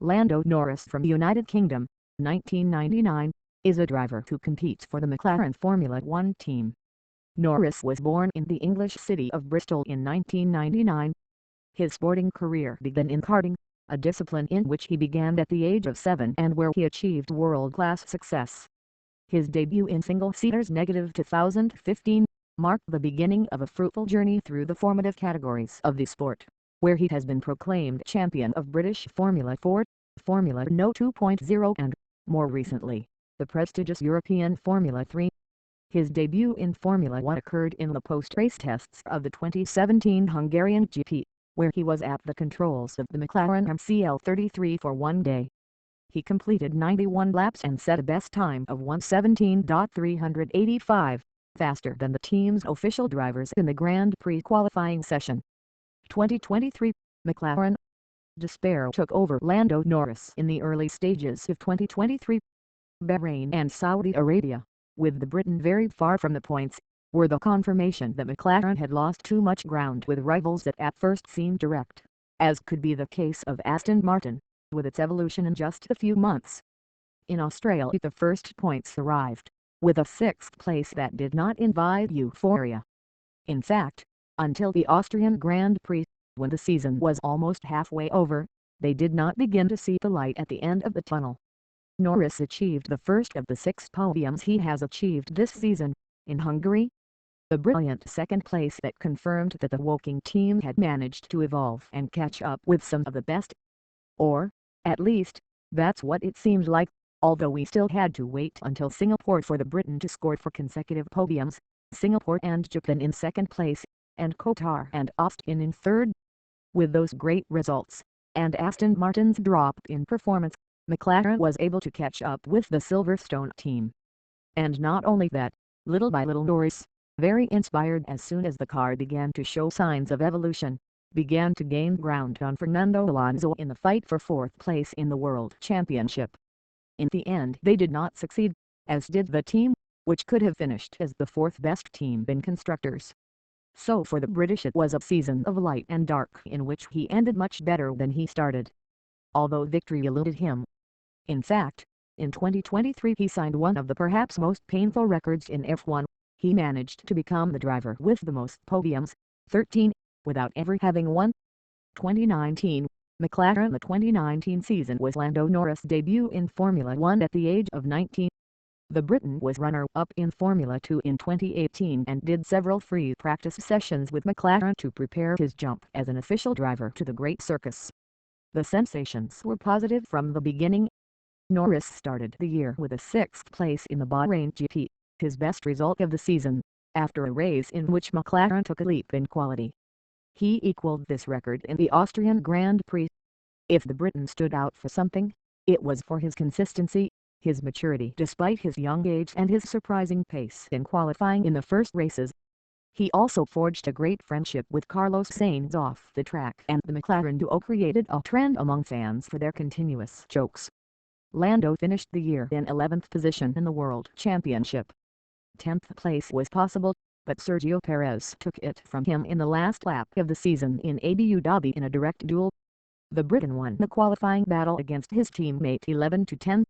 Lando Norris from United Kingdom, 1999, is a driver who competes for the McLaren Formula One team. Norris was born in the English city of Bristol in 1999. His sporting career began in karting, a discipline in which he began at the age of 7 and where he achieved world-class success. His debut in single-seaters -2015 marked the beginning of a fruitful journey through the formative categories of the sport, where he has been proclaimed champion of British Formula 4, Formula No 2.0 and, more recently, the prestigious European Formula 3. His debut in Formula 1 occurred in the post-race tests of the 2017 Hungarian GP, where he was at the controls of the McLaren MCL33 for one day. He completed 91 laps and set a best time of 1:17.385, faster than the team's official drivers in the Grand Prix qualifying session. 2023, McLaren. Despair took over Lando Norris in the early stages of 2023. Bahrain and Saudi Arabia, with the Briton very far from the points, were the confirmation that McLaren had lost too much ground with rivals that at first seemed direct, as could be the case of Aston Martin, with its evolution in just a few months. In Australia the first points arrived, with a sixth place that did not invite euphoria. In fact, until the Austrian Grand Prix, when the season was almost halfway over, they did not begin to see the light at the end of the tunnel. Norris achieved the first of the 6 podiums he has achieved this season, in Hungary. A brilliant second place that confirmed that the Woking team had managed to evolve and catch up with some of the best. Or, at least, that's what it seemed like, although we still had to wait until Singapore for the Briton to score 4 consecutive podiums, Singapore and Japan in second place, and Qatar and Austin in third. With those great results, and Aston Martin's drop in performance, McLaren was able to catch up with the Silverstone team. And not only that, little by little Norris, very inspired as soon as the car began to show signs of evolution, began to gain ground on Fernando Alonso in the fight for 4th place in the World Championship. In the end they did not succeed, as did the team, which could have finished as the 4th best team in constructors. So for the British it was a season of light and dark in which he ended much better than he started, although victory eluded him. In fact, in 2023 he signed one of the perhaps most painful records in F1. He managed to become the driver with the most podiums, 13, without ever having won. 2019, McLaren. The 2019 season was Lando Norris' debut in Formula 1 at the age of 19. The Briton was runner-up in Formula 2 in 2018 and did several free practice sessions with McLaren to prepare his jump as an official driver to the Great Circus. The sensations were positive from the beginning. Norris started the year with a 6th place in the Bahrain GP, his best result of the season, after a race in which McLaren took a leap in quality. He equaled this record in the Austrian Grand Prix. If the Briton stood out for something, it was for his consistency, his maturity despite his young age and his surprising pace in qualifying in the first races. He also forged a great friendship with Carlos Sainz off the track, and the McLaren duo created a trend among fans for their continuous jokes. Lando finished the year in 11th position in the World Championship. 10th place was possible, but Sergio Perez took it from him in the last lap of the season in Abu Dhabi in a direct duel. The Briton won the qualifying battle against his teammate 11-10.